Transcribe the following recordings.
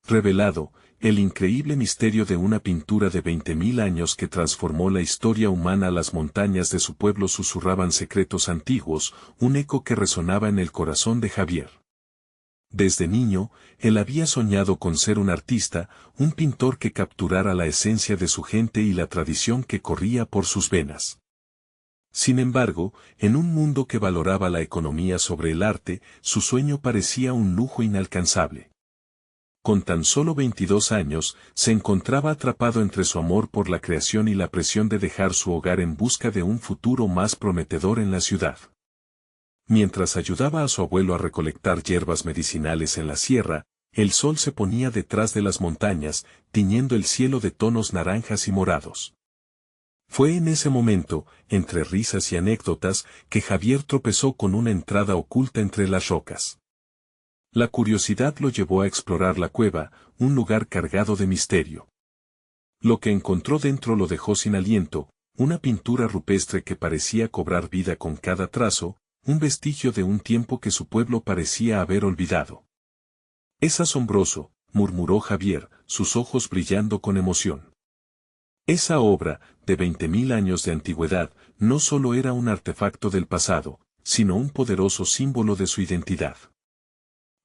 revelado, el increíble misterio de una pintura de 20.000 años que transformó la historia humana. Las montañas de su pueblo susurraban secretos antiguos, un eco que resonaba en el corazón de Javier. Desde niño, él había soñado con ser un artista, un pintor que capturara la esencia de su gente y la tradición que corría por sus venas. Sin embargo, en un mundo que valoraba la economía sobre el arte, su sueño parecía un lujo inalcanzable. Con tan solo 22 años, se encontraba atrapado entre su amor por la creación y la presión de dejar su hogar en busca de un futuro más prometedor en la ciudad. Mientras ayudaba a su abuelo a recolectar hierbas medicinales en la sierra, el sol se ponía detrás de las montañas, tiñendo el cielo de tonos naranjas y morados. Fue en ese momento, entre risas y anécdotas, que Javier tropezó con una entrada oculta entre las rocas. La curiosidad lo llevó a explorar la cueva, un lugar cargado de misterio. Lo que encontró dentro lo dejó sin aliento, una pintura rupestre que parecía cobrar vida con cada trazo, un vestigio de un tiempo que su pueblo parecía haber olvidado. «Es asombroso», murmuró Javier, sus ojos brillando con emoción. Esa obra, de 20.000 años de antigüedad, no solo era un artefacto del pasado, sino un poderoso símbolo de su identidad.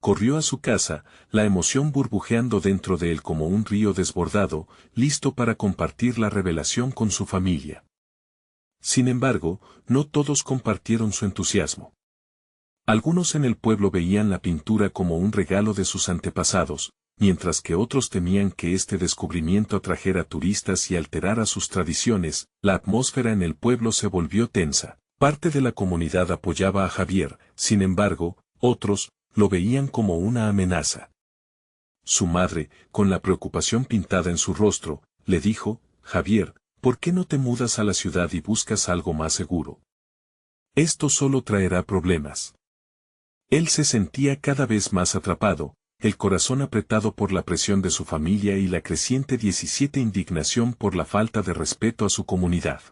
Corrió a su casa, la emoción burbujeando dentro de él como un río desbordado, listo para compartir la revelación con su familia. Sin embargo, no todos compartieron su entusiasmo. Algunos en el pueblo veían la pintura como un regalo de sus antepasados, mientras que otros temían que este descubrimiento atrajera turistas y alterara sus tradiciones. La atmósfera en el pueblo se volvió tensa. Parte de la comunidad apoyaba a Javier, sin embargo, otros lo veían como una amenaza. Su madre, con la preocupación pintada en su rostro, le dijo: «Javier, ¿por qué no te mudas a la ciudad y buscas algo más seguro? Esto solo traerá problemas». Él se sentía cada vez más atrapado, el corazón apretado por la presión de su familia y la creciente indignación por la falta de respeto a su comunidad.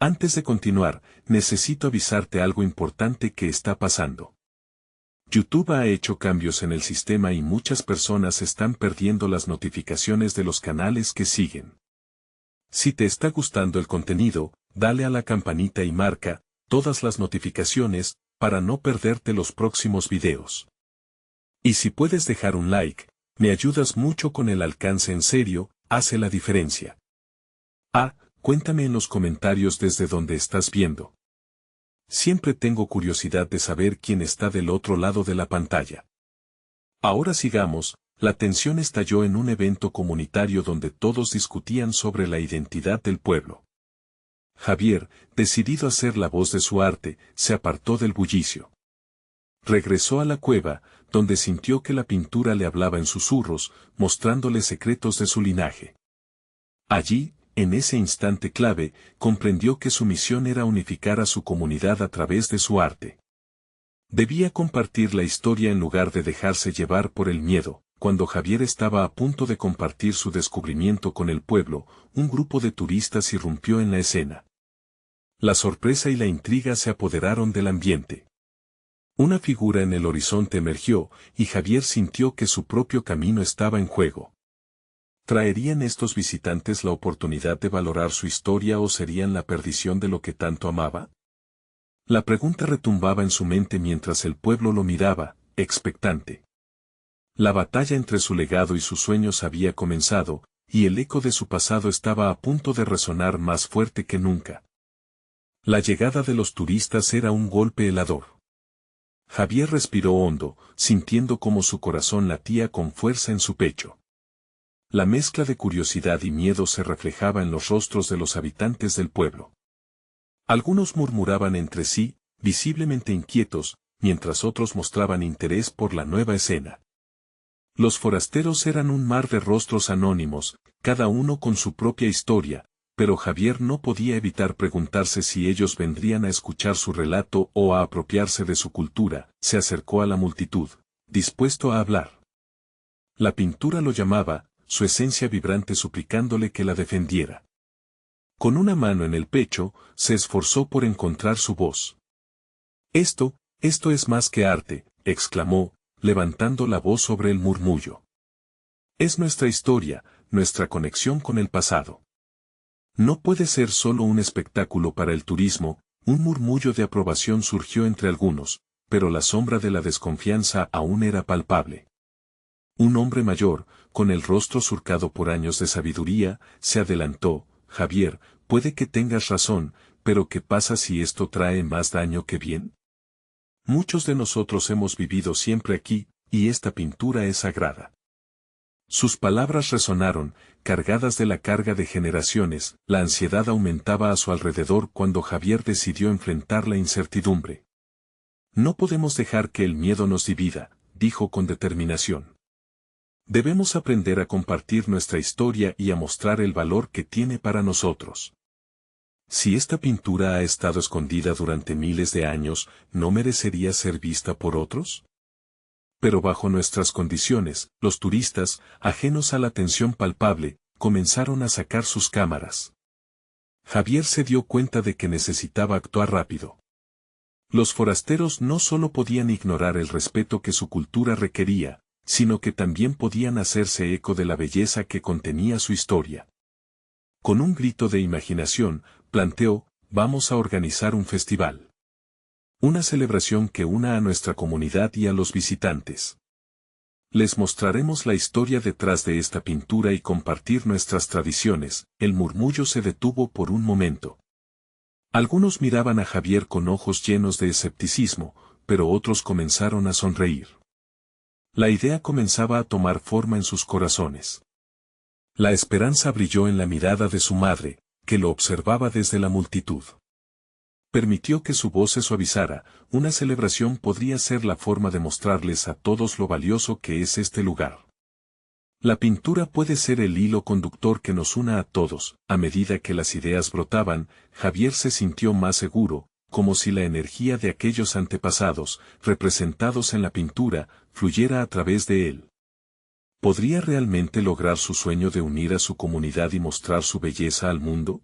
«Antes de continuar, necesito avisarte algo importante que está pasando. YouTube ha hecho cambios en el sistema y muchas personas están perdiendo las notificaciones de los canales que siguen. Si te está gustando el contenido, dale a la campanita y marca todas las notificaciones para no perderte los próximos videos. Y si puedes dejar un like, me ayudas mucho con el alcance. En serio, hace la diferencia. Cuéntame en los comentarios desde donde estás viendo. Siempre tengo curiosidad de saber quién está del otro lado de la pantalla. Ahora sigamos. La tensión estalló en un evento comunitario donde todos discutían sobre la identidad del pueblo. Javier, decidido a ser la voz de su arte, se apartó del bullicio. Regresó a la cueva, donde sintió que la pintura le hablaba en susurros, mostrándole secretos de su linaje. Allí, en ese instante clave, comprendió que su misión era unificar a su comunidad a través de su arte. Debía compartir la historia en lugar de dejarse llevar por el miedo. Cuando Javier estaba a punto de compartir su descubrimiento con el pueblo, un grupo de turistas irrumpió en la escena. La sorpresa y la intriga se apoderaron del ambiente. Una figura en el horizonte emergió, y Javier sintió que su propio camino estaba en juego. ¿Traerían estos visitantes la oportunidad de valorar su historia o serían la perdición de lo que tanto amaba? La pregunta retumbaba en su mente mientras el pueblo lo miraba, expectante. La batalla entre su legado y sus sueños había comenzado, y el eco de su pasado estaba a punto de resonar más fuerte que nunca. La llegada de los turistas era un golpe helador. Javier respiró hondo, sintiendo cómo su corazón latía con fuerza en su pecho. La mezcla de curiosidad y miedo se reflejaba en los rostros de los habitantes del pueblo. Algunos murmuraban entre sí, visiblemente inquietos, mientras otros mostraban interés por la nueva escena. Los forasteros eran un mar de rostros anónimos, cada uno con su propia historia, pero Javier no podía evitar preguntarse si ellos vendrían a escuchar su relato o a apropiarse de su cultura. Se acercó a la multitud, dispuesto a hablar. La pintura lo llamaba, su esencia vibrante suplicándole que la defendiera. Con una mano en el pecho, se esforzó por encontrar su voz. Esto es más que arte», exclamó, levantando la voz sobre el murmullo. Es nuestra historia, nuestra conexión con el pasado. No puede ser solo un espectáculo para el turismo. Un murmullo de aprobación surgió entre algunos, pero la sombra de la desconfianza aún era palpable. Un hombre mayor, con el rostro surcado por años de sabiduría, se adelantó. Javier, puede que tengas razón, pero ¿qué pasa si esto trae más daño que bien? Muchos de nosotros hemos vivido siempre aquí, y esta pintura es sagrada. Sus palabras resonaron, cargadas de la carga de generaciones. La ansiedad aumentaba a su alrededor cuando Javier decidió enfrentar la incertidumbre. No podemos dejar que el miedo nos divida, dijo con determinación. Debemos aprender a compartir nuestra historia y a mostrar el valor que tiene para nosotros. Si esta pintura ha estado escondida durante miles de años, ¿no merecería ser vista por otros? Pero bajo nuestras condiciones, los turistas, ajenos a la atención palpable, comenzaron a sacar sus cámaras. Javier se dio cuenta de que necesitaba actuar rápido. Los forasteros no solo podían ignorar el respeto que su cultura requería, sino que también podían hacerse eco de la belleza que contenía su historia. Con un grito de imaginación, planteó: vamos a organizar un festival. Una celebración que una a nuestra comunidad y a los visitantes. Les mostraremos la historia detrás de esta pintura y compartir nuestras tradiciones. El murmullo se detuvo por un momento. Algunos miraban a Javier con ojos llenos de escepticismo, pero otros comenzaron a sonreír. La idea comenzaba a tomar forma en sus corazones. La esperanza brilló en la mirada de su madre, que lo observaba desde la multitud. Permitió que su voz se suavizara. Una celebración podría ser la forma de mostrarles a todos lo valioso que es este lugar. La pintura puede ser el hilo conductor que nos una a todos. A medida que las ideas brotaban, Javier se sintió más seguro, como si la energía de aquellos antepasados, representados en la pintura, fluyera a través de él. ¿Podría realmente lograr su sueño de unir a su comunidad y mostrar su belleza al mundo?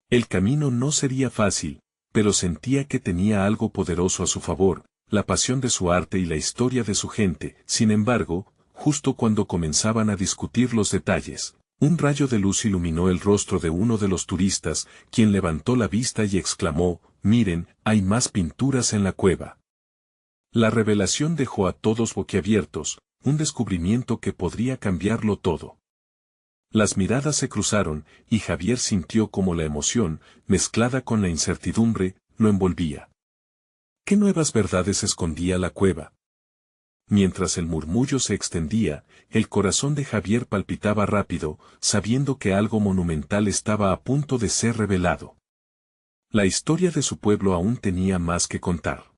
El camino no sería fácil, pero sentía que tenía algo poderoso a su favor, la pasión de su arte y la historia de su gente. Sin embargo, justo cuando comenzaban a discutir los detalles, un rayo de luz iluminó el rostro de uno de los turistas, quien levantó la vista y exclamó: miren, hay más pinturas en la cueva. La revelación dejó a todos boquiabiertos, un descubrimiento que podría cambiarlo todo. Las miradas se cruzaron, y Javier sintió como la emoción, mezclada con la incertidumbre, lo envolvía. ¿Qué nuevas verdades escondía la cueva? Mientras el murmullo se extendía, el corazón de Javier palpitaba rápido, sabiendo que algo monumental estaba a punto de ser revelado. La historia de su pueblo aún tenía más que contar.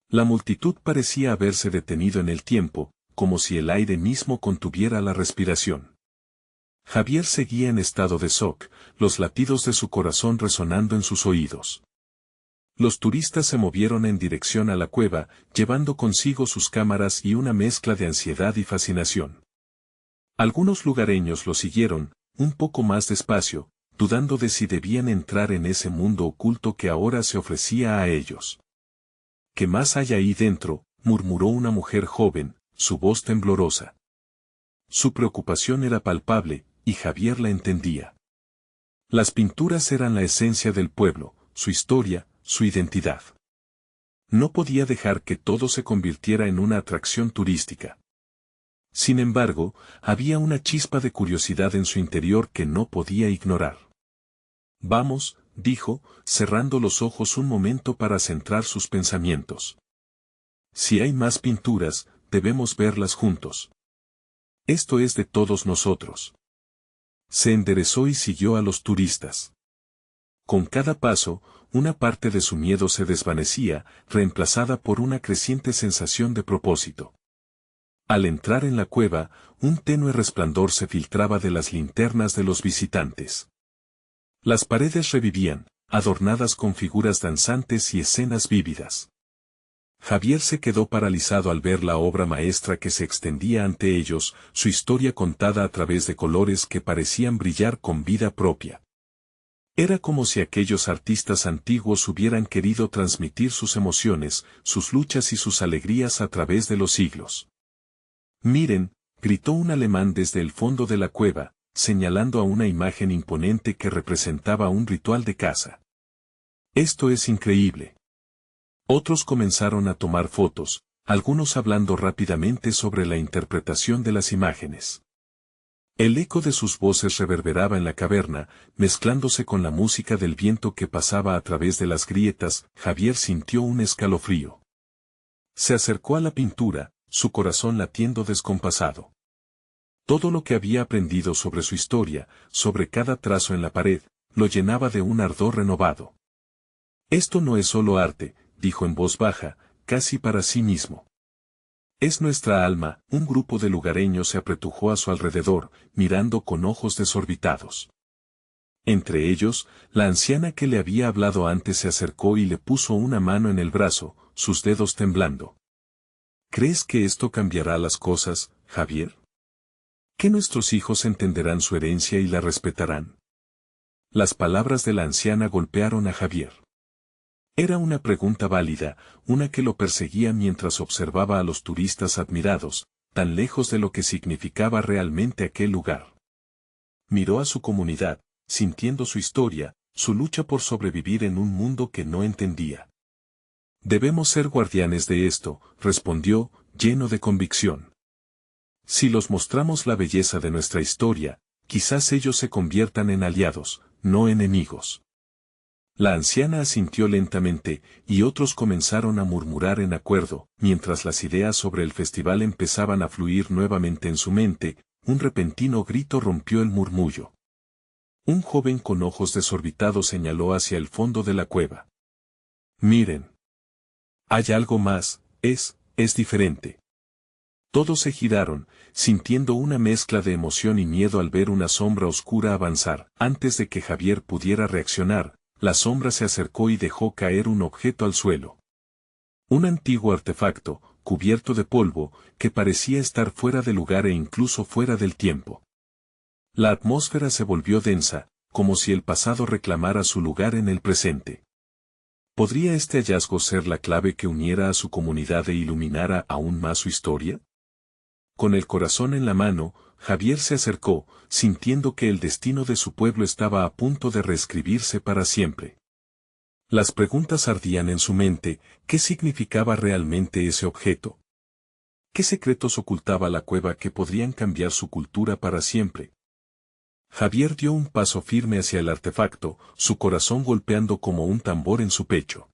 La multitud parecía haberse detenido en el tiempo, como si el aire mismo contuviera la respiración. Javier seguía en estado de shock, los latidos de su corazón resonando en sus oídos. Los turistas se movieron en dirección a la cueva, llevando consigo sus cámaras y una mezcla de ansiedad y fascinación. Algunos lugareños lo siguieron, un poco más despacio, dudando de si debían entrar en ese mundo oculto que ahora se ofrecía a ellos. ¿Qué más hay ahí dentro?, murmuró una mujer joven, su voz temblorosa. Su preocupación era palpable, y Javier la entendía. Las pinturas eran la esencia del pueblo, su historia, su identidad. No podía dejar que todo se convirtiera en una atracción turística. Sin embargo, había una chispa de curiosidad en su interior que no podía ignorar. Vamos, dijo, cerrando los ojos un momento para centrar sus pensamientos. Si hay más pinturas, debemos verlas juntos. Esto es de todos nosotros. Se enderezó y siguió a los turistas. Con cada paso, una parte de su miedo se desvanecía, reemplazada por una creciente sensación de propósito. Al entrar en la cueva, un tenue resplandor se filtraba de las linternas de los visitantes. Las paredes revivían, adornadas con figuras danzantes y escenas vívidas. Javier se quedó paralizado al ver la obra maestra que se extendía ante ellos, su historia contada a través de colores que parecían brillar con vida propia. Era como si aquellos artistas antiguos hubieran querido transmitir sus emociones, sus luchas y sus alegrías a través de los siglos. Miren, gritó un alemán desde el fondo de la cueva, señalando a una imagen imponente que representaba un ritual de caza. Esto es increíble. Otros comenzaron a tomar fotos, algunos hablando rápidamente sobre la interpretación de las imágenes. El eco de sus voces reverberaba en la caverna, mezclándose con la música del viento que pasaba a través de las grietas. Javier sintió un escalofrío. Se acercó a la pintura, su corazón latiendo descompasado. Todo lo que había aprendido sobre su historia, sobre cada trazo en la pared, lo llenaba de un ardor renovado. Esto no es solo arte, dijo en voz baja, casi para sí mismo. Es nuestra alma. Un grupo de lugareños se apretujó a su alrededor, mirando con ojos desorbitados. Entre ellos, la anciana que le había hablado antes se acercó y le puso una mano en el brazo, sus dedos temblando. ¿Crees que esto cambiará las cosas, Javier? ¿Que nuestros hijos entenderán su herencia y la respetarán? Las palabras de la anciana golpearon a Javier. Era una pregunta válida, una que lo perseguía mientras observaba a los turistas admirados, tan lejos de lo que significaba realmente aquel lugar. Miró a su comunidad, sintiendo su historia, su lucha por sobrevivir en un mundo que no entendía. Debemos ser guardianes de esto, respondió, lleno de convicción. Si los mostramos la belleza de nuestra historia, quizás ellos se conviertan en aliados, no enemigos. La anciana asintió lentamente, y otros comenzaron a murmurar en acuerdo. Mientras las ideas sobre el festival empezaban a fluir nuevamente en su mente, un repentino grito rompió el murmullo. Un joven con ojos desorbitados señaló hacia el fondo de la cueva. Miren. Hay algo más, es diferente. Todos se giraron, sintiendo una mezcla de emoción y miedo al ver una sombra oscura avanzar. Antes de que Javier pudiera reaccionar, la sombra se acercó y dejó caer un objeto al suelo. Un antiguo artefacto, cubierto de polvo, que parecía estar fuera de lugar e incluso fuera del tiempo. La atmósfera se volvió densa, como si el pasado reclamara su lugar en el presente. ¿Podría este hallazgo ser la clave que uniera a su comunidad e iluminara aún más su historia? Con el corazón en la mano, Javier se acercó, sintiendo que el destino de su pueblo estaba a punto de reescribirse para siempre. Las preguntas ardían en su mente. ¿Qué significaba realmente ese objeto? ¿Qué secretos ocultaba la cueva que podrían cambiar su cultura para siempre? Javier dio un paso firme hacia el artefacto, su corazón golpeando como un tambor en su pecho.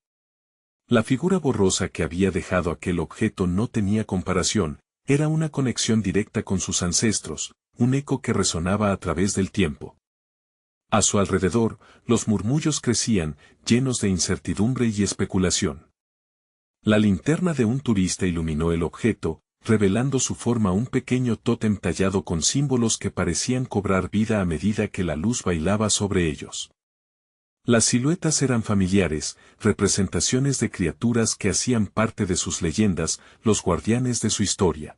La figura borrosa que había dejado aquel objeto no tenía comparación. Era una conexión directa con sus ancestros, un eco que resonaba a través del tiempo. A su alrededor, los murmullos crecían, llenos de incertidumbre y especulación. La linterna de un turista iluminó el objeto, revelando su forma, un pequeño tótem tallado con símbolos que parecían cobrar vida a medida que la luz bailaba sobre ellos. Las siluetas eran familiares, representaciones de criaturas que hacían parte de sus leyendas, los guardianes de su historia.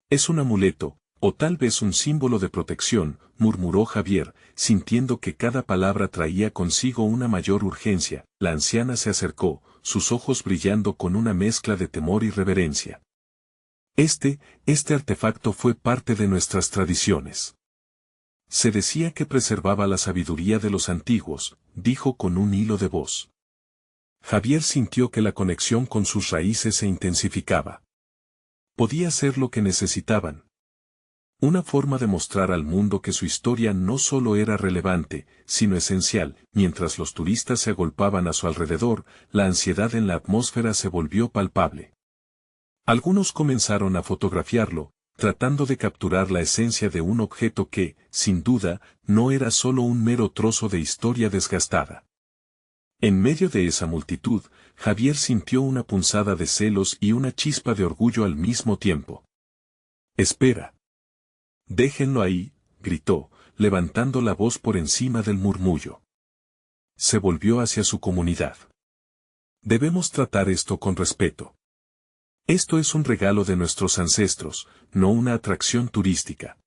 Es un amuleto, o tal vez un símbolo de protección, murmuró Javier, sintiendo que cada palabra traía consigo una mayor urgencia. La anciana se acercó, sus ojos brillando con una mezcla de temor y reverencia. Este artefacto fue parte de nuestras tradiciones. Se decía que preservaba la sabiduría de los antiguos, dijo con un hilo de voz. Javier sintió que la conexión con sus raíces se intensificaba. Podía ser lo que necesitaban. Una forma de mostrar al mundo que su historia no solo era relevante, sino esencial. Mientras los turistas se agolpaban a su alrededor, la ansiedad en la atmósfera se volvió palpable. Algunos comenzaron a fotografiarlo, tratando de capturar la esencia de un objeto que, sin duda, no era solo un mero trozo de historia desgastada. En medio de esa multitud, Javier sintió una punzada de celos y una chispa de orgullo al mismo tiempo. «Espera. Déjenlo ahí», gritó, levantando la voz por encima del murmullo. Se volvió hacia su comunidad. «Debemos tratar esto con respeto. Esto es un regalo de nuestros ancestros, no una atracción turística».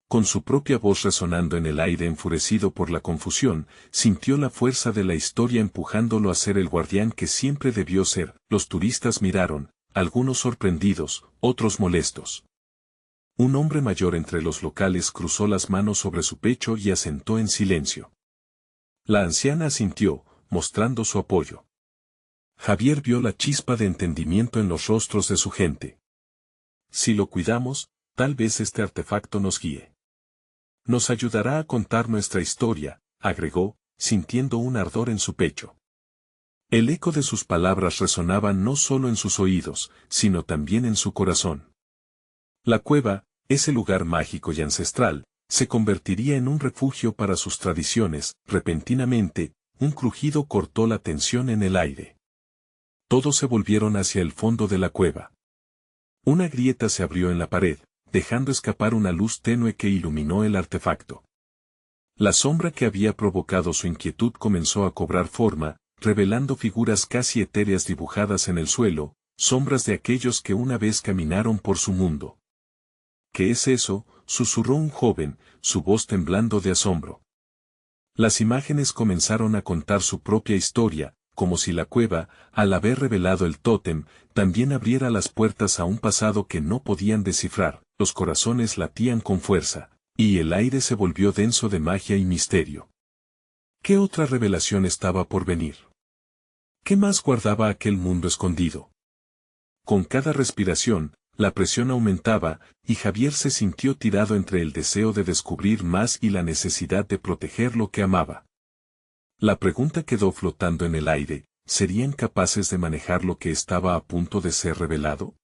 Con su propia voz resonando en el aire, enfurecido por la confusión, sintió la fuerza de la historia empujándolo a ser el guardián que siempre debió ser. Los turistas miraron, algunos sorprendidos, otros molestos. Un hombre mayor entre los locales cruzó las manos sobre su pecho y asentó en silencio. La anciana asintió, mostrando su apoyo. Javier vio la chispa de entendimiento en los rostros de su gente. Si lo cuidamos, tal vez este artefacto nos guíe. Nos ayudará a contar nuestra historia, agregó, sintiendo un ardor en su pecho. El eco de sus palabras resonaba no solo en sus oídos, sino también en su corazón. La cueva, ese lugar mágico y ancestral, se convertiría en un refugio para sus tradiciones. Repentinamente, un crujido cortó la tensión en el aire. Todos se volvieron hacia el fondo de la cueva. Una grieta se abrió en la pared, dejando escapar una luz tenue que iluminó el artefacto. La sombra que había provocado su inquietud comenzó a cobrar forma, revelando figuras casi etéreas dibujadas en el suelo, sombras de aquellos que una vez caminaron por su mundo. ¿Qué es eso?, susurró un joven, su voz temblando de asombro. Las imágenes comenzaron a contar su propia historia, como si la cueva, al haber revelado el tótem, también abriera las puertas a un pasado que no podían descifrar. Los corazones latían con fuerza, y el aire se volvió denso de magia y misterio. ¿Qué otra revelación estaba por venir? ¿Qué más guardaba aquel mundo escondido? Con cada respiración, la presión aumentaba, y Javier se sintió tirado entre el deseo de descubrir más y la necesidad de proteger lo que amaba. La pregunta quedó flotando en el aire: ¿serían capaces de manejar lo que estaba a punto de ser revelado?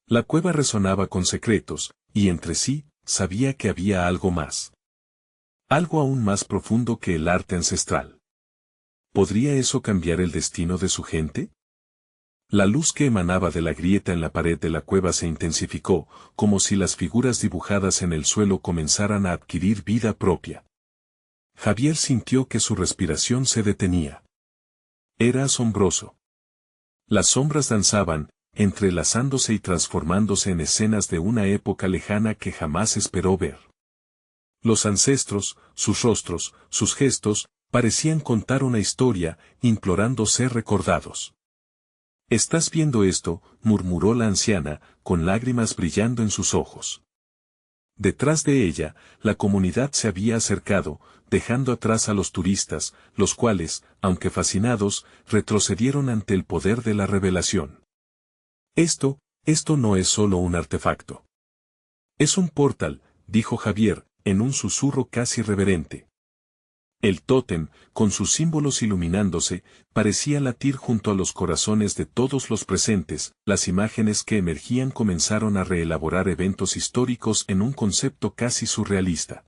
La cueva resonaba con secretos, y entre sí, sabía que había algo más. Algo aún más profundo que el arte ancestral. ¿Podría eso cambiar el destino de su gente? La luz que emanaba de la grieta en la pared de la cueva se intensificó, como si las figuras dibujadas en el suelo comenzaran a adquirir vida propia. Javier sintió que su respiración se detenía. Era asombroso. Las sombras danzaban, entrelazándose y transformándose en escenas de una época lejana que jamás esperó ver. Los ancestros, sus rostros, sus gestos, parecían contar una historia, implorando ser recordados. «¿Estás viendo esto?», murmuró la anciana, con lágrimas brillando en sus ojos. Detrás de ella, la comunidad se había acercado, dejando atrás a los turistas, los cuales, aunque fascinados, retrocedieron ante el poder de la revelación. Esto no es solo un artefacto. Es un portal, dijo Javier, en un susurro casi reverente. El tótem, con sus símbolos iluminándose, parecía latir junto a los corazones de todos los presentes. Las imágenes que emergían comenzaron a reelaborar eventos históricos en un concepto casi surrealista.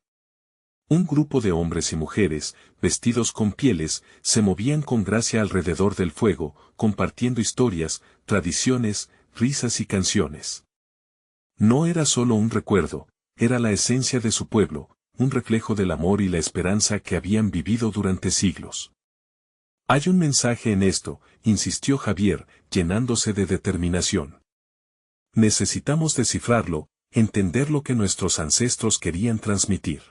Un grupo de hombres y mujeres, vestidos con pieles, se movían con gracia alrededor del fuego, compartiendo historias, tradiciones, risas y canciones. No era solo un recuerdo, era la esencia de su pueblo, un reflejo del amor y la esperanza que habían vivido durante siglos. «Hay un mensaje en esto», insistió Javier, llenándose de determinación. «Necesitamos descifrarlo, entender lo que nuestros ancestros querían transmitir».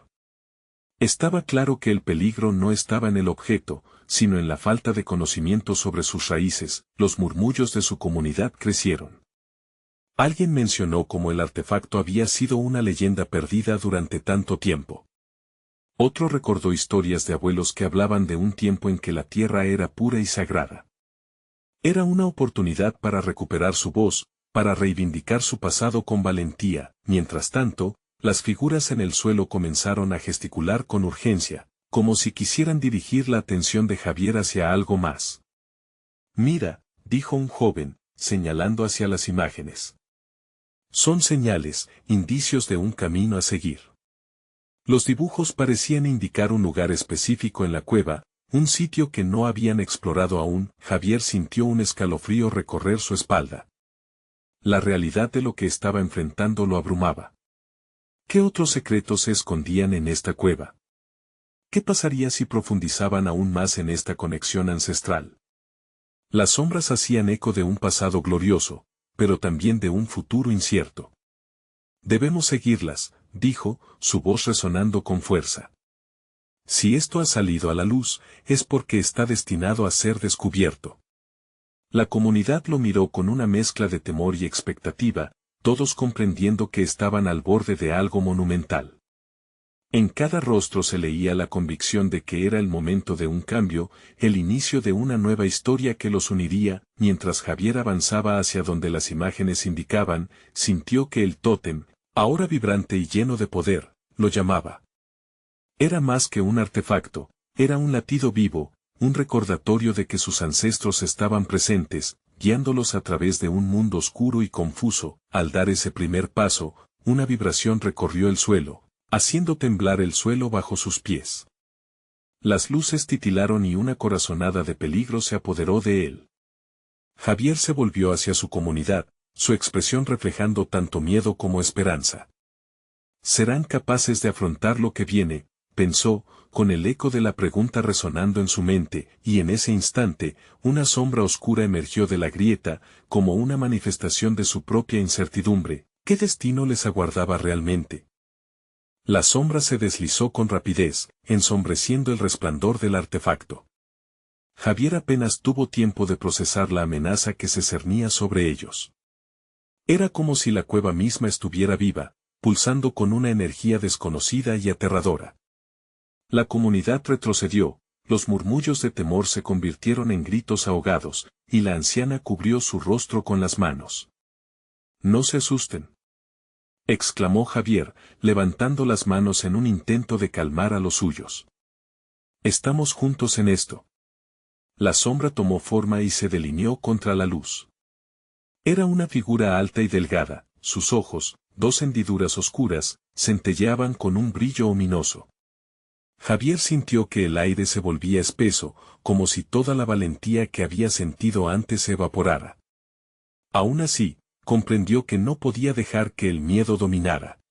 Estaba claro que el peligro no estaba en el objeto, sino en la falta de conocimiento sobre sus raíces. Los murmullos de su comunidad crecieron. Alguien mencionó cómo el artefacto había sido una leyenda perdida durante tanto tiempo. Otro recordó historias de abuelos que hablaban de un tiempo en que la tierra era pura y sagrada. Era una oportunidad para recuperar su voz, para reivindicar su pasado con valentía. Mientras tanto, las figuras en el suelo comenzaron a gesticular con urgencia, como si quisieran dirigir la atención de Javier hacia algo más. «Mira», dijo un joven, señalando hacia las imágenes. «Son señales, indicios de un camino a seguir». Los dibujos parecían indicar un lugar específico en la cueva, un sitio que no habían explorado aún. Javier sintió un escalofrío recorrer su espalda. La realidad de lo que estaba enfrentando lo abrumaba. ¿Qué otros secretos se escondían en esta cueva? ¿Qué pasaría si profundizaban aún más en esta conexión ancestral? Las sombras hacían eco de un pasado glorioso, pero también de un futuro incierto. «Debemos seguirlas», dijo, su voz resonando con fuerza. «Si esto ha salido a la luz, es porque está destinado a ser descubierto». La comunidad lo miró con una mezcla de temor y expectativa, todos comprendiendo que estaban al borde de algo monumental. En cada rostro se leía la convicción de que era el momento de un cambio, el inicio de una nueva historia que los uniría. Mientras Javier avanzaba hacia donde las imágenes indicaban, sintió que el tótem, ahora vibrante y lleno de poder, lo llamaba. Era más que un artefacto, era un latido vivo, un recordatorio de que sus ancestros estaban presentes, guiándolos a través de un mundo oscuro y confuso. Al dar ese primer paso, una vibración recorrió el suelo, haciendo temblar el suelo bajo sus pies. Las luces titilaron y una corazonada de peligro se apoderó de él. Javier se volvió hacia su comunidad, su expresión reflejando tanto miedo como esperanza. ¿Serán capaces de afrontar lo que viene?, pensó, con el eco de la pregunta resonando en su mente, y en ese instante, una sombra oscura emergió de la grieta, como una manifestación de su propia incertidumbre. ¿Qué destino les aguardaba realmente? La sombra se deslizó con rapidez, ensombreciendo el resplandor del artefacto. Javier apenas tuvo tiempo de procesar la amenaza que se cernía sobre ellos. Era como si la cueva misma estuviera viva, pulsando con una energía desconocida y aterradora. La comunidad retrocedió, los murmullos de temor se convirtieron en gritos ahogados, y la anciana cubrió su rostro con las manos. «No se asusten», exclamó Javier, levantando las manos en un intento de calmar a los suyos. «Estamos juntos en esto». La sombra tomó forma y se delineó contra la luz. Era una figura alta y delgada, sus ojos, dos hendiduras oscuras, centelleaban con un brillo ominoso. Javier sintió que el aire se volvía espeso, como si toda la valentía que había sentido antes se evaporara. Aún así, comprendió que no podía dejar que el miedo dominara.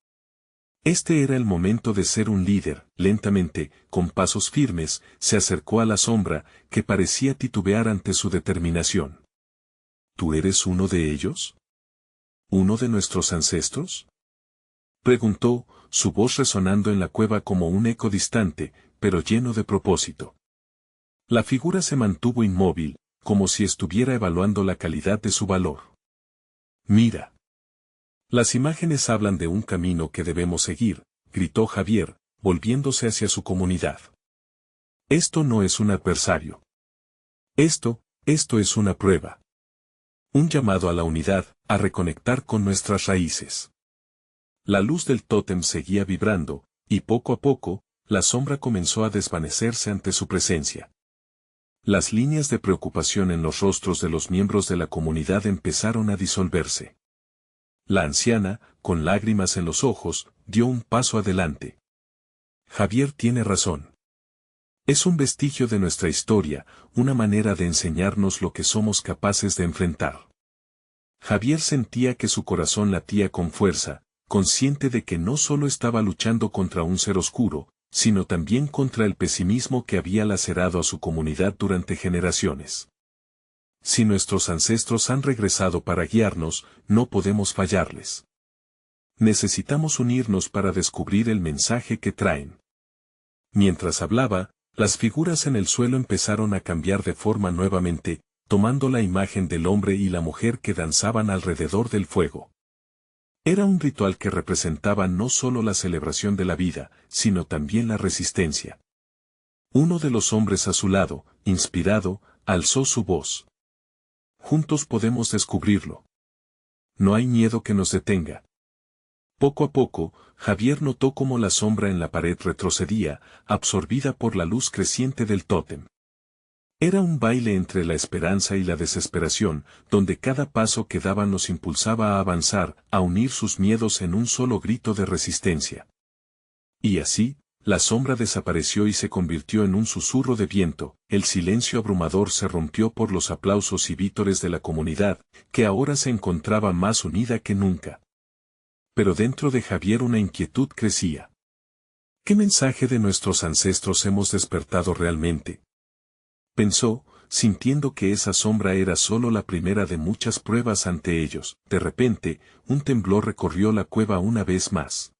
Este era el momento de ser un líder. Lentamente, con pasos firmes, se acercó a la sombra, que parecía titubear ante su determinación. ¿Tú eres uno de ellos? ¿Uno de nuestros ancestros?, preguntó, su voz resonando en la cueva como un eco distante, pero lleno de propósito. La figura se mantuvo inmóvil, como si estuviera evaluando la calidad de su valor. «Mira. Las imágenes hablan de un camino que debemos seguir», gritó Javier, volviéndose hacia su comunidad. «Esto no es un adversario. Esto es una prueba. Un llamado a la unidad, a reconectar con nuestras raíces». La luz del tótem seguía vibrando, y poco a poco, la sombra comenzó a desvanecerse ante su presencia. Las líneas de preocupación en los rostros de los miembros de la comunidad empezaron a disolverse. La anciana, con lágrimas en los ojos, dio un paso adelante. «Javier tiene razón. Es un vestigio de nuestra historia, una manera de enseñarnos lo que somos capaces de enfrentar». Javier sentía que su corazón latía con fuerza, consciente de que no solo estaba luchando contra un ser oscuro, sino también contra el pesimismo que había lacerado a su comunidad durante generaciones. Si nuestros ancestros han regresado para guiarnos, no podemos fallarles. Necesitamos unirnos para descubrir el mensaje que traen. Mientras hablaba, las figuras en el suelo empezaron a cambiar de forma nuevamente, tomando la imagen del hombre y la mujer que danzaban alrededor del fuego. Era un ritual que representaba no solo la celebración de la vida, sino también la resistencia. Uno de los hombres a su lado, inspirado, alzó su voz. «Juntos podemos descubrirlo. No hay miedo que nos detenga». Poco a poco, Javier notó cómo la sombra en la pared retrocedía, absorbida por la luz creciente del tótem. Era un baile entre la esperanza y la desesperación, donde cada paso que daban los impulsaba a avanzar, a unir sus miedos en un solo grito de resistencia. Y así, la sombra desapareció y se convirtió en un susurro de viento. El silencio abrumador se rompió por los aplausos y vítores de la comunidad, que ahora se encontraba más unida que nunca. Pero dentro de Javier una inquietud crecía. ¿Qué mensaje de nuestros ancestros hemos despertado realmente?, pensó, sintiendo que esa sombra era solo la primera de muchas pruebas ante ellos. De repente, un temblor recorrió la cueva una vez más.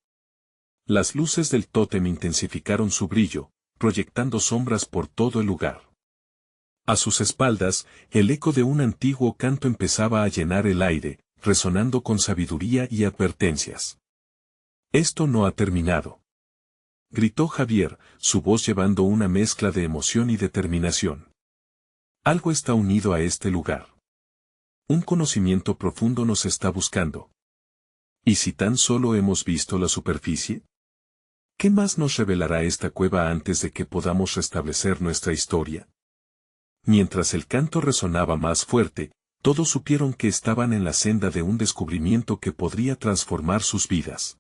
Las luces del tótem intensificaron su brillo, proyectando sombras por todo el lugar. A sus espaldas, el eco de un antiguo canto empezaba a llenar el aire. resonando con sabiduría y advertencias. «Esto no ha terminado», gritó Javier, su voz llevando una mezcla de emoción y determinación. «Algo está unido a este lugar. Un conocimiento profundo nos está buscando. ¿Y si tan solo hemos visto la superficie? ¿Qué más nos revelará esta cueva antes de que podamos restablecer nuestra historia?» Mientras el canto resonaba más fuerte, todos supieron que estaban en la senda de un descubrimiento que podría transformar sus vidas.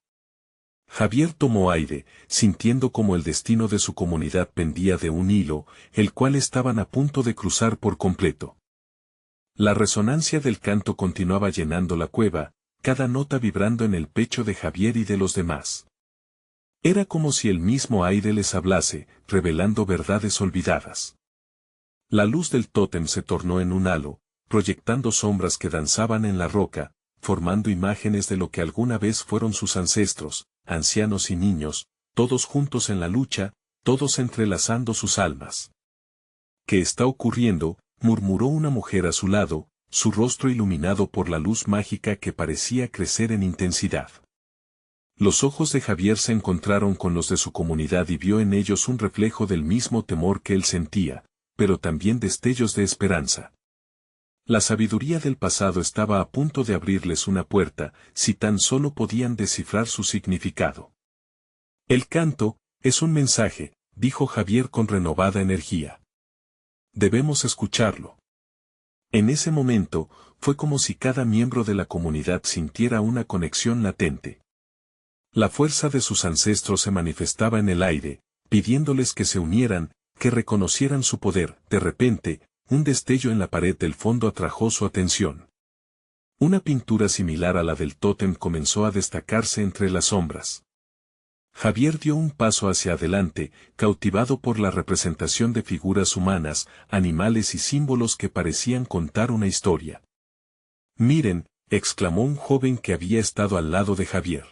Javier tomó aire, sintiendo como el destino de su comunidad pendía de un hilo, el cual estaban a punto de cruzar por completo. La resonancia del canto continuaba llenando la cueva, cada nota vibrando en el pecho de Javier y de los demás. Era como si el mismo aire les hablase, revelando verdades olvidadas. La luz del tótem se tornó en un halo, proyectando sombras que danzaban en la roca, formando imágenes de lo que alguna vez fueron sus ancestros, ancianos y niños, todos juntos en la lucha, todos entrelazando sus almas. «¿Qué está ocurriendo?», murmuró una mujer a su lado, su rostro iluminado por la luz mágica que parecía crecer en intensidad. Los ojos de Javier se encontraron con los de su comunidad y vio en ellos un reflejo del mismo temor que él sentía, pero también destellos de esperanza. La sabiduría del pasado estaba a punto de abrirles una puerta, si tan solo podían descifrar su significado. «El canto es un mensaje», dijo Javier con renovada energía. «Debemos escucharlo». En ese momento, fue como si cada miembro de la comunidad sintiera una conexión latente. La fuerza de sus ancestros se manifestaba en el aire, pidiéndoles que se unieran, que reconocieran su poder. De repente, un destello en la pared del fondo atrajo su atención. Una pintura similar a la del tótem comenzó a destacarse entre las sombras. Javier dio un paso hacia adelante, cautivado por la representación de figuras humanas, animales y símbolos que parecían contar una historia. «Miren», exclamó un joven que había estado al lado de Javier.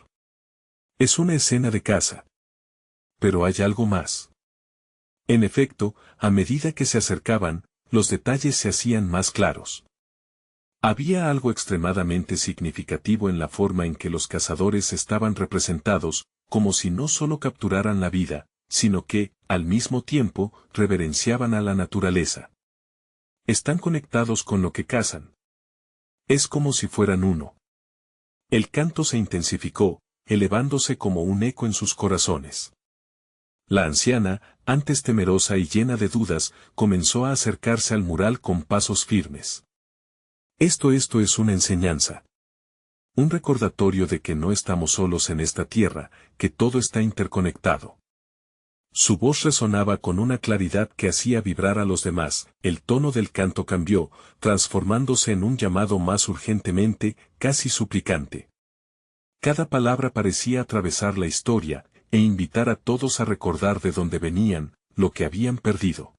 «Es una escena de caza. Pero hay algo más». En efecto, a medida que se acercaban, los detalles se hacían más claros. Había algo extremadamente significativo en la forma en que los cazadores estaban representados, como si no solo capturaran la vida, sino que, al mismo tiempo, reverenciaban a la naturaleza. Están conectados con lo que cazan. Es como si fueran uno. El canto se intensificó, elevándose como un eco en sus corazones. La anciana, antes temerosa y llena de dudas, comenzó a acercarse al mural con pasos firmes. Esto es una enseñanza. Un recordatorio de que no estamos solos en esta tierra, que todo está interconectado. Su voz resonaba con una claridad que hacía vibrar a los demás. El tono del canto cambió, transformándose en un llamado más urgentemente, casi suplicante. Cada palabra parecía atravesar la historia, e invitar a todos a recordar de dónde venían, lo que habían perdido.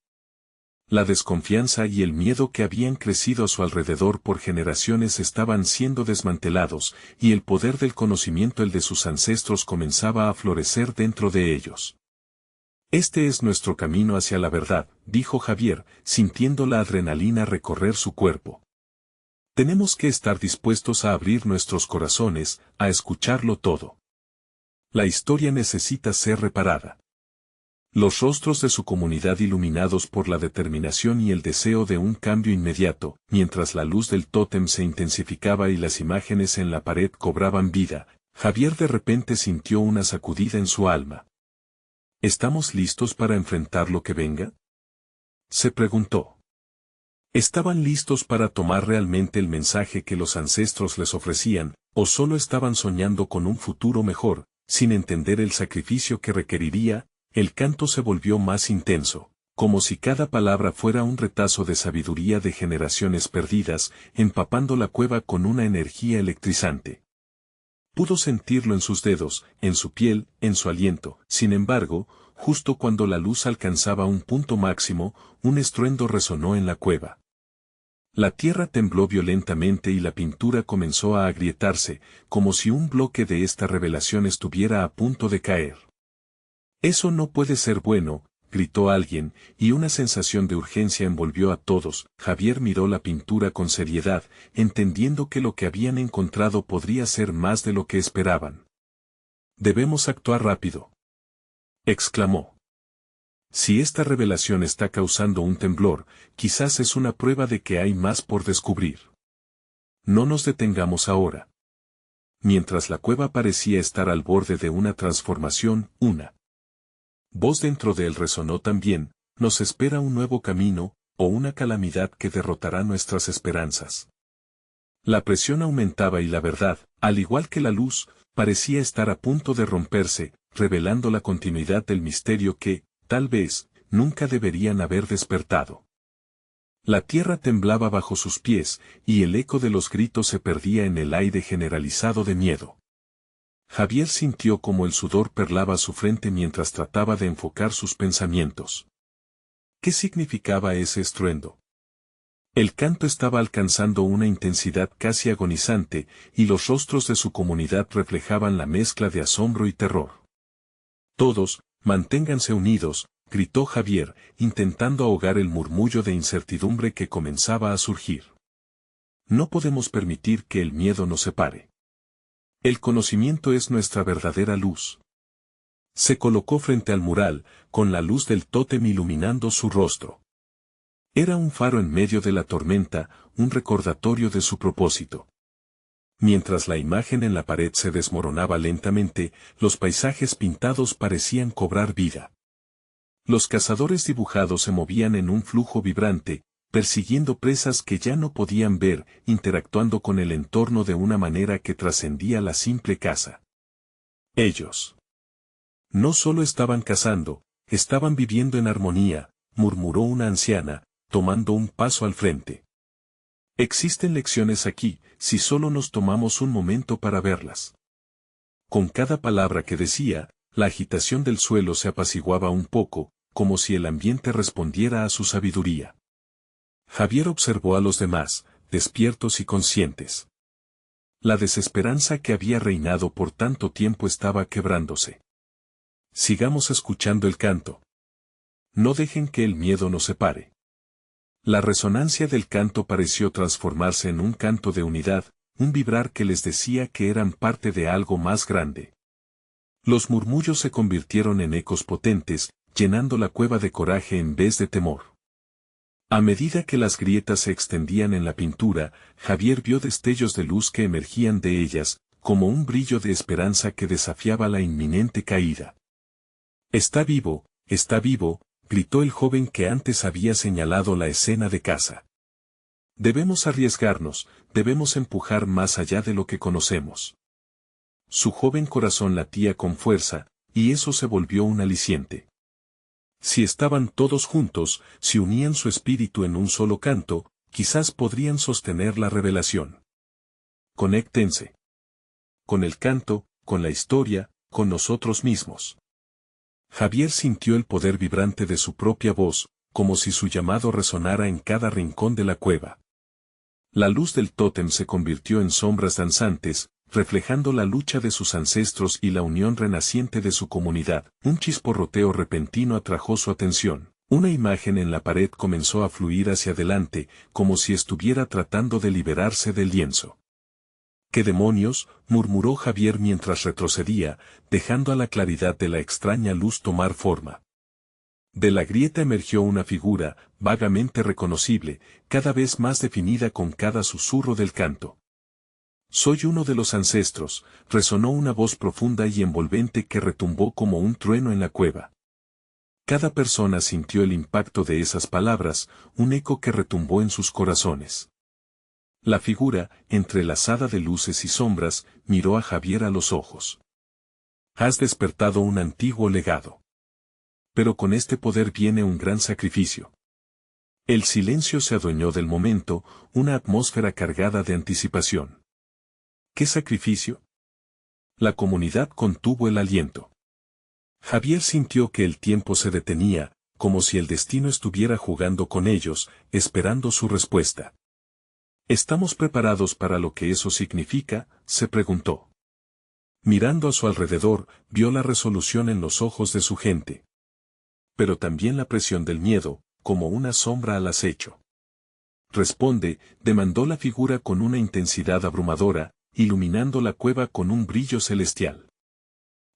La desconfianza y el miedo que habían crecido a su alrededor por generaciones estaban siendo desmantelados, y el poder del conocimiento, el de sus ancestros, comenzaba a florecer dentro de ellos. «Este es nuestro camino hacia la verdad», dijo Javier, sintiendo la adrenalina recorrer su cuerpo. «Tenemos que estar dispuestos a abrir nuestros corazones, a escucharlo todo. La historia necesita ser reparada». Los rostros de su comunidad iluminados por la determinación y el deseo de un cambio inmediato, mientras la luz del tótem se intensificaba y las imágenes en la pared cobraban vida, Javier de repente sintió una sacudida en su alma. «¿Estamos listos para enfrentar lo que venga?», se preguntó. ¿Estaban listos para tomar realmente el mensaje que los ancestros les ofrecían, o solo estaban soñando con un futuro mejor, sin entender el sacrificio que requeriría? El canto se volvió más intenso, como si cada palabra fuera un retazo de sabiduría de generaciones perdidas, empapando la cueva con una energía electrizante. Pudo sentirlo en sus dedos, en su piel, en su aliento. Sin embargo, justo cuando la luz alcanzaba un punto máximo, un estruendo resonó en la cueva. La tierra tembló violentamente y la pintura comenzó a agrietarse, como si un bloque de esta revelación estuviera a punto de caer. «Eso no puede ser bueno», gritó alguien, y una sensación de urgencia envolvió a todos. Javier miró la pintura con seriedad, entendiendo que lo que habían encontrado podría ser más de lo que esperaban. «Debemos actuar rápido», exclamó. «Si esta revelación está causando un temblor, quizás es una prueba de que hay más por descubrir. No nos detengamos ahora». Mientras la cueva parecía estar al borde de una transformación, una voz dentro de él resonó también: «Nos espera un nuevo camino, o una calamidad que derrotará nuestras esperanzas». La presión aumentaba y la verdad, al igual que la luz, parecía estar a punto de romperse, revelando la continuidad del misterio que, tal vez, nunca deberían haber despertado. La tierra temblaba bajo sus pies, y el eco de los gritos se perdía en el aire generalizado de miedo. Javier sintió como el sudor perlaba su frente mientras trataba de enfocar sus pensamientos. ¿Qué significaba ese estruendo? El canto estaba alcanzando una intensidad casi agonizante, y los rostros de su comunidad reflejaban la mezcla de asombro y terror. «Todos, manténganse unidos», gritó Javier, intentando ahogar el murmullo de incertidumbre que comenzaba a surgir. «No podemos permitir que el miedo nos separe. El conocimiento es nuestra verdadera luz». Se colocó frente al mural, con la luz del tótem iluminando su rostro. Era un faro en medio de la tormenta, un recordatorio de su propósito. Mientras la imagen en la pared se desmoronaba lentamente, los paisajes pintados parecían cobrar vida. Los cazadores dibujados se movían en un flujo vibrante, persiguiendo presas que ya no podían ver, interactuando con el entorno de una manera que trascendía la simple caza. Ellos no solo estaban cazando, estaban viviendo en armonía, murmuró una anciana, tomando un paso al frente. «Existen lecciones aquí, si solo nos tomamos un momento para verlas». Con cada palabra que decía, la agitación del suelo se apaciguaba un poco, como si el ambiente respondiera a su sabiduría. Javier observó a los demás, despiertos y conscientes. La desesperanza que había reinado por tanto tiempo estaba quebrándose. «Sigamos escuchando el canto. No dejen que el miedo nos separe». La resonancia del canto pareció transformarse en un canto de unidad, un vibrar que les decía que eran parte de algo más grande. Los murmullos se convirtieron en ecos potentes, llenando la cueva de coraje en vez de temor. A medida que las grietas se extendían en la pintura, Javier vio destellos de luz que emergían de ellas, como un brillo de esperanza que desafiaba la inminente caída. «Está vivo», gritó el joven que antes había señalado la escena de caza. «Debemos arriesgarnos, debemos empujar más allá de lo que conocemos». Su joven corazón latía con fuerza, y eso se volvió un aliciente. Si estaban todos juntos, si unían su espíritu en un solo canto, quizás podrían sostener la revelación. Conéctense. Con el canto, con la historia, con nosotros mismos. Javier sintió el poder vibrante de su propia voz, como si su llamado resonara en cada rincón de la cueva. La luz del tótem se convirtió en sombras danzantes, reflejando la lucha de sus ancestros y la unión renaciente de su comunidad. Un chisporroteo repentino atrajo su atención. Una imagen en la pared comenzó a fluir hacia adelante, como si estuviera tratando de liberarse del lienzo. «¿Qué demonios?», murmuró Javier mientras retrocedía, dejando a la claridad de la extraña luz tomar forma. De la grieta emergió una figura, vagamente reconocible, cada vez más definida con cada susurro del canto. «Soy uno de los ancestros», resonó una voz profunda y envolvente que retumbó como un trueno en la cueva. Cada persona sintió el impacto de esas palabras, un eco que retumbó en sus corazones. La figura, entrelazada de luces y sombras, miró a Javier a los ojos. «Has despertado un antiguo legado. Pero con este poder viene un gran sacrificio». El silencio se adueñó del momento, una atmósfera cargada de anticipación. «¿Qué sacrificio?». La comunidad contuvo el aliento. Javier sintió que el tiempo se detenía, como si el destino estuviera jugando con ellos, esperando su respuesta. «¿Estamos preparados para lo que eso significa?», se preguntó. Mirando a su alrededor, vio la resolución en los ojos de su gente. pero también la presión del miedo, como una sombra al acecho. Responde, demandó la figura con una intensidad abrumadora, iluminando la cueva con un brillo celestial.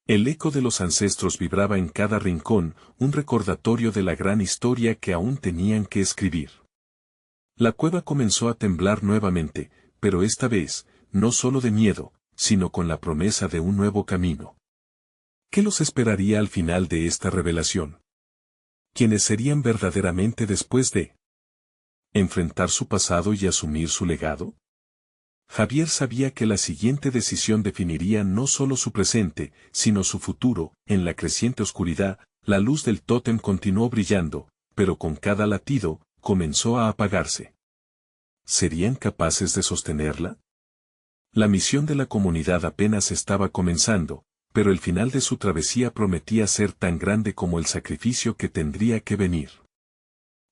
El eco de los ancestros vibraba en cada rincón, un recordatorio de la gran historia que aún tenían que escribir. La cueva comenzó a temblar nuevamente, pero esta vez, no solo de miedo, sino con la promesa de un nuevo camino. ¿Qué los esperaría al final de esta revelación? ¿Quiénes serían verdaderamente después de enfrentar su pasado y asumir su legado? Javier sabía que la siguiente decisión definiría no solo su presente, sino su futuro. En la creciente oscuridad, la luz del tótem continuó brillando, pero con cada latido, comenzó a apagarse. ¿Serían capaces de sostenerla? La misión de la comunidad apenas estaba comenzando, pero el final de su travesía prometía ser tan grande como el sacrificio que tendría que venir.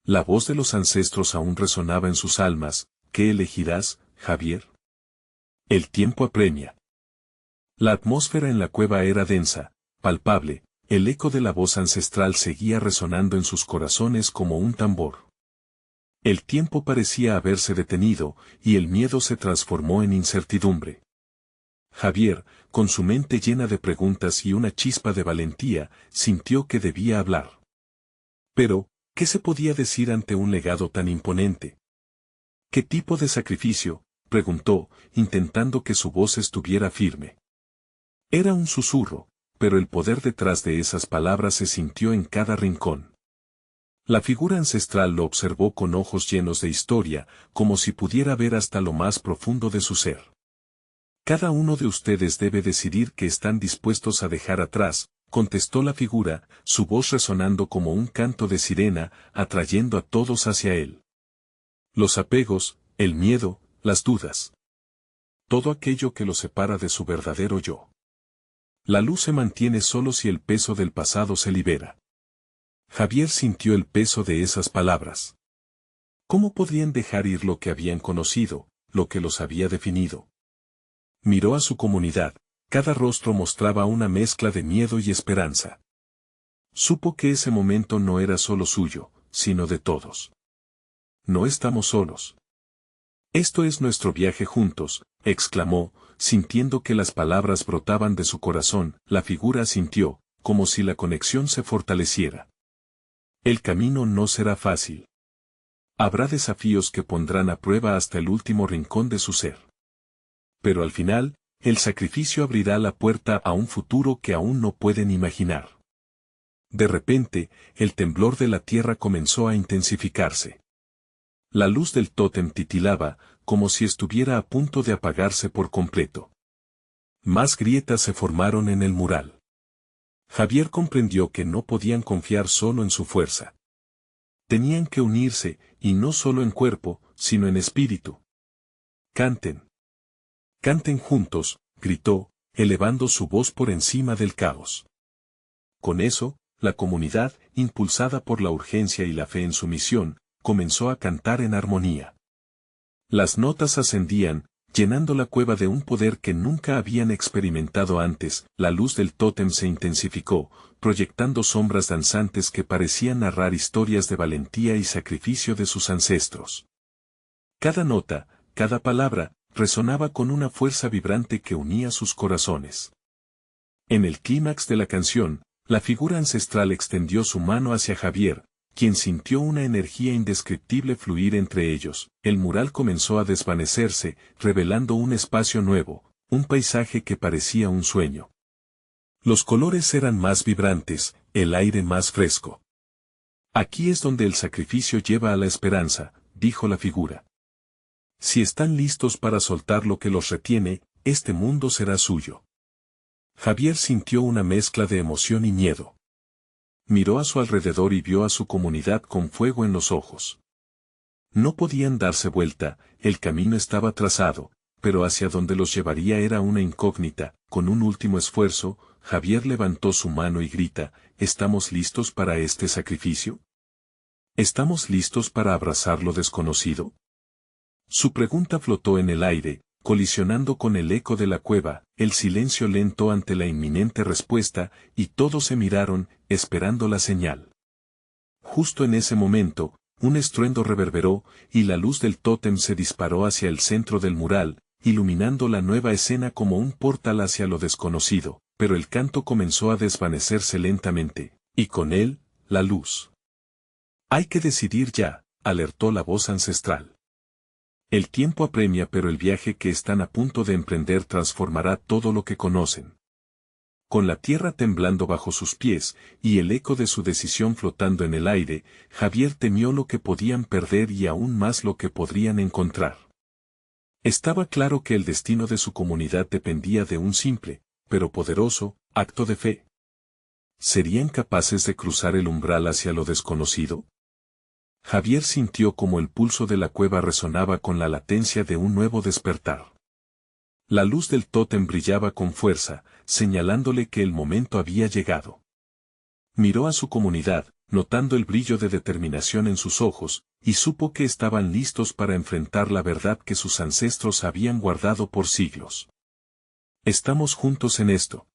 La voz de los ancestros aún resonaba en sus almas. ¿Qué elegirás, Javier? El tiempo apremia. La atmósfera en la cueva era densa, palpable, el eco de la voz ancestral seguía resonando en sus corazones como un tambor. El tiempo parecía haberse detenido, y el miedo se transformó en incertidumbre. Javier, con su mente llena de preguntas y una chispa de valentía, sintió que debía hablar. Pero, ¿qué se podía decir ante un legado tan imponente? ¿Qué tipo de sacrificio?, preguntó, intentando que su voz estuviera firme. Era un susurro, pero el poder detrás de esas palabras se sintió en cada rincón. La figura ancestral lo observó con ojos llenos de historia, como si pudiera ver hasta lo más profundo de su ser. Cada uno de ustedes debe decidir qué están dispuestos a dejar atrás, contestó la figura, su voz resonando como un canto de sirena, atrayendo a todos hacia él. Los apegos, el miedo, las dudas. Todo aquello que lo separa de su verdadero yo. La luz se mantiene solo si el peso del pasado se libera. Javier sintió el peso de esas palabras. ¿Cómo podrían dejar ir lo que habían conocido, lo que los había definido? Miró a su comunidad, cada rostro mostraba una mezcla de miedo y esperanza. Supo que ese momento no era solo suyo, sino de todos. No estamos solos. Esto es nuestro viaje juntos, exclamó, sintiendo que las palabras brotaban de su corazón. La figura asintió, como si la conexión se fortaleciera. El camino no será fácil. Habrá desafíos que pondrán a prueba hasta el último rincón de su ser. Pero al final, el sacrificio abrirá la puerta a un futuro que aún no pueden imaginar. De repente, el temblor de la tierra comenzó a intensificarse. La luz del tótem titilaba, como si estuviera a punto de apagarse por completo. Más grietas se formaron en el mural. Javier comprendió que no podían confiar solo en su fuerza. Tenían que unirse, y no solo en cuerpo, sino en espíritu. Canten. Canten juntos, gritó, elevando su voz por encima del caos. Con eso, la comunidad, impulsada por la urgencia y la fe en su misión, comenzó a cantar en armonía. Las notas ascendían, llenando la cueva de un poder que nunca habían experimentado antes. La luz del tótem se intensificó, proyectando sombras danzantes que parecían narrar historias de valentía y sacrificio de sus ancestros. Cada nota, cada palabra, resonaba con una fuerza vibrante que unía sus corazones. En el clímax de la canción, la figura ancestral extendió su mano hacia Javier, quien sintió una energía indescriptible fluir entre ellos. El mural comenzó a desvanecerse, revelando un espacio nuevo, un paisaje que parecía un sueño. Los colores eran más vibrantes, el aire más fresco. Aquí es donde el sacrificio lleva a la esperanza, dijo la figura. Si están listos para soltar lo que los retiene, este mundo será suyo. Javier sintió una mezcla de emoción y miedo. Miró a su alrededor y vio a su comunidad con fuego en los ojos. No podían darse vuelta, el camino estaba trazado, pero hacia donde los llevaría era una incógnita. Con un último esfuerzo, Javier levantó su mano y grita, ¿estamos listos para este sacrificio? ¿Estamos listos para abrazar lo desconocido? Su pregunta flotó en el aire, colisionando con el eco de la cueva, el silencio lento ante la inminente respuesta, y todos se miraron, esperando la señal. Justo en ese momento, un estruendo reverberó, y la luz del tótem se disparó hacia el centro del mural, iluminando la nueva escena como un portal hacia lo desconocido, pero el canto comenzó a desvanecerse lentamente, y con él, la luz. Hay que decidir ya, alertó la voz ancestral. El tiempo apremia, pero el viaje que están a punto de emprender transformará todo lo que conocen. Con la tierra temblando bajo sus pies, y el eco de su decisión flotando en el aire, Javier temió lo que podían perder y aún más lo que podrían encontrar. Estaba claro que el destino de su comunidad dependía de un simple, pero poderoso, acto de fe. ¿Serían capaces de cruzar el umbral hacia lo desconocido? Javier sintió como el pulso de la cueva resonaba con la latencia de un nuevo despertar. La luz del tótem brillaba con fuerza, señalándole que el momento había llegado. Miró a su comunidad, notando el brillo de determinación en sus ojos, y supo que estaban listos para enfrentar la verdad que sus ancestros habían guardado por siglos. «Estamos juntos en esto»,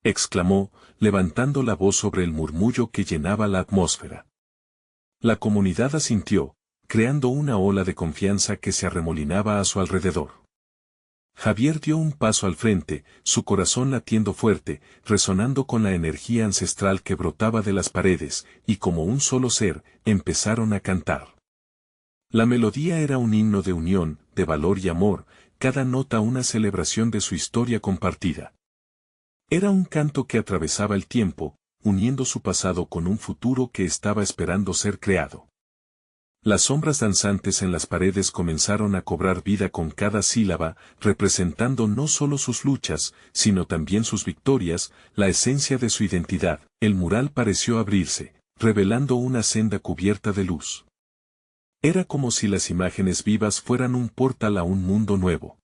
exclamó, levantando la voz sobre el murmullo que llenaba la atmósfera. La comunidad asintió, creando una ola de confianza que se arremolinaba a su alrededor. Javier dio un paso al frente, su corazón latiendo fuerte, resonando con la energía ancestral que brotaba de las paredes, y como un solo ser, empezaron a cantar. La melodía era un himno de unión, de valor y amor, cada nota una celebración de su historia compartida. Era un canto que atravesaba el tiempo, uniendo su pasado con un futuro que estaba esperando ser creado. Las sombras danzantes en las paredes comenzaron a cobrar vida con cada sílaba, representando no solo sus luchas, sino también sus victorias, la esencia de su identidad. El mural pareció abrirse, revelando una senda cubierta de luz. Era como si las imágenes vivas fueran un portal a un mundo nuevo.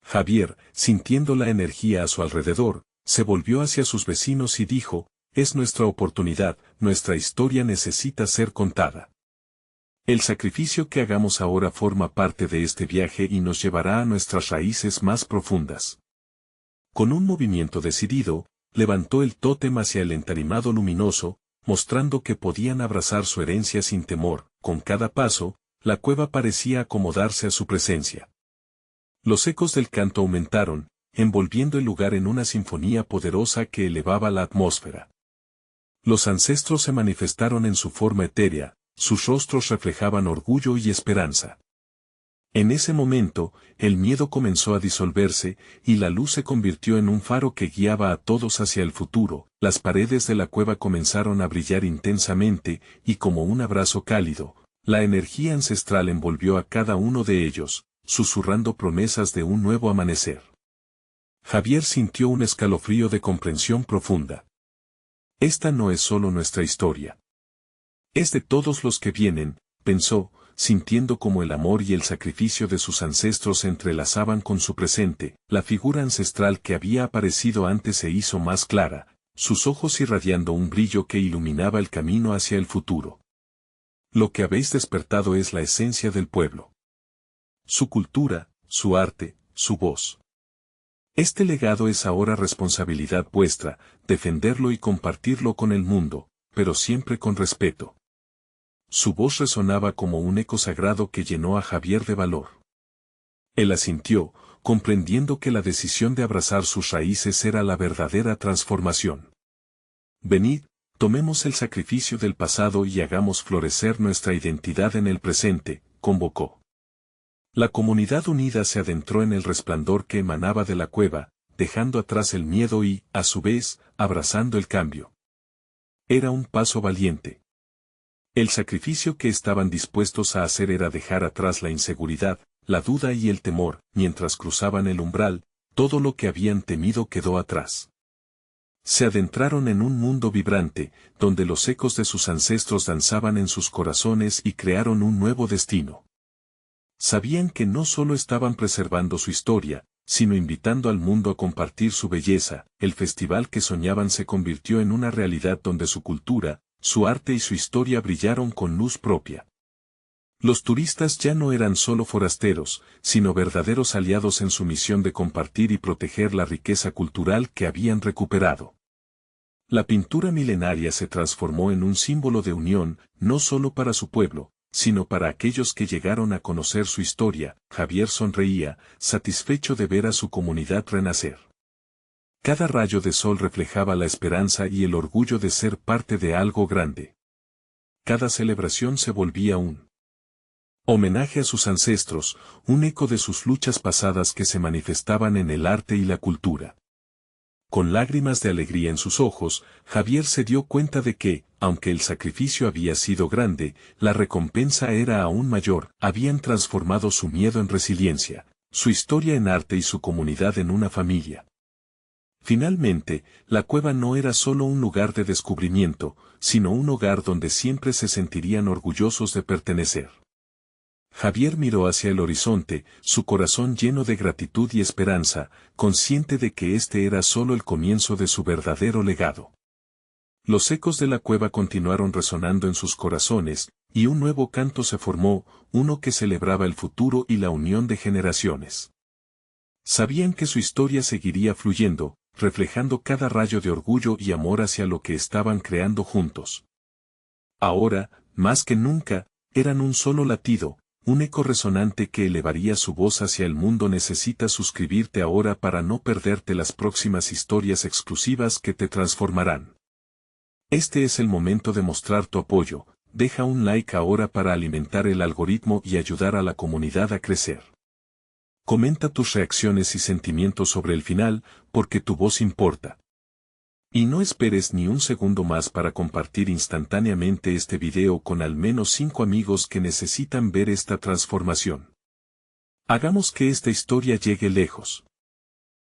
Javier, sintiendo la energía a su alrededor, se volvió hacia sus vecinos y dijo: «Es nuestra oportunidad, nuestra historia necesita ser contada. El sacrificio que hagamos ahora forma parte de este viaje y nos llevará a nuestras raíces más profundas». Con un movimiento decidido, levantó el tótem hacia el entarimado luminoso, mostrando que podían abrazar su herencia sin temor. Con cada paso, la cueva parecía acomodarse a su presencia. Los ecos del canto aumentaron, envolviendo el lugar en una sinfonía poderosa que elevaba la atmósfera. Los ancestros se manifestaron en su forma etérea, sus rostros reflejaban orgullo y esperanza. En ese momento, el miedo comenzó a disolverse, y la luz se convirtió en un faro que guiaba a todos hacia el futuro. Las paredes de la cueva comenzaron a brillar intensamente, y como un abrazo cálido, la energía ancestral envolvió a cada uno de ellos, susurrando promesas de un nuevo amanecer. Javier sintió un escalofrío de comprensión profunda. Esta no es solo nuestra historia. Es de todos los que vienen, pensó, sintiendo como el amor y el sacrificio de sus ancestros se entrelazaban con su presente. La figura ancestral que había aparecido antes se hizo más clara, sus ojos irradiando un brillo que iluminaba el camino hacia el futuro. Lo que habéis despertado es la esencia del pueblo. Su cultura, su arte, su voz. Este legado es ahora responsabilidad vuestra, defenderlo y compartirlo con el mundo, pero siempre con respeto. Su voz resonaba como un eco sagrado que llenó a Javier de valor. Él asintió, comprendiendo que la decisión de abrazar sus raíces era la verdadera transformación. Venid, tomemos el sacrificio del pasado y hagamos florecer nuestra identidad en el presente, convocó. La comunidad unida se adentró en el resplandor que emanaba de la cueva, dejando atrás el miedo y, a su vez, abrazando el cambio. Era un paso valiente. El sacrificio que estaban dispuestos a hacer era dejar atrás la inseguridad, la duda y el temor. Mientras cruzaban el umbral, todo lo que habían temido quedó atrás. Se adentraron en un mundo vibrante, donde los ecos de sus ancestros danzaban en sus corazones y crearon un nuevo destino. Sabían que no solo estaban preservando su historia, sino invitando al mundo a compartir su belleza. El festival que soñaban se convirtió en una realidad donde su cultura, su arte y su historia brillaron con luz propia. Los turistas ya no eran solo forasteros, sino verdaderos aliados en su misión de compartir y proteger la riqueza cultural que habían recuperado. La pintura milenaria se transformó en un símbolo de unión, no solo para su pueblo, sino para aquellos que llegaron a conocer su historia. Javier sonreía, satisfecho de ver a su comunidad renacer. Cada rayo de sol reflejaba la esperanza y el orgullo de ser parte de algo grande. Cada celebración se volvía un homenaje a sus ancestros, un eco de sus luchas pasadas que se manifestaban en el arte y la cultura. Con lágrimas de alegría en sus ojos, Javier se dio cuenta de que, aunque el sacrificio había sido grande, la recompensa era aún mayor. Habían transformado su miedo en resiliencia, su historia en arte y su comunidad en una familia. Finalmente, la cueva no era solo un lugar de descubrimiento, sino un hogar donde siempre se sentirían orgullosos de pertenecer. Javier miró hacia el horizonte, su corazón lleno de gratitud y esperanza, consciente de que este era solo el comienzo de su verdadero legado. Los ecos de la cueva continuaron resonando en sus corazones, y un nuevo canto se formó, uno que celebraba el futuro y la unión de generaciones. Sabían que su historia seguiría fluyendo, reflejando cada rayo de orgullo y amor hacia lo que estaban creando juntos. Ahora, más que nunca, eran un solo latido, un eco resonante que elevaría su voz hacia el mundo. Necesitas suscribirte ahora para no perderte las próximas historias exclusivas que te transformarán. Este es el momento de mostrar tu apoyo, deja un like ahora para alimentar el algoritmo y ayudar a la comunidad a crecer. Comenta tus reacciones y sentimientos sobre el final, porque tu voz importa. Y no esperes ni un segundo más para compartir instantáneamente este video con al menos 5 amigos que necesitan ver esta transformación. Hagamos que esta historia llegue lejos.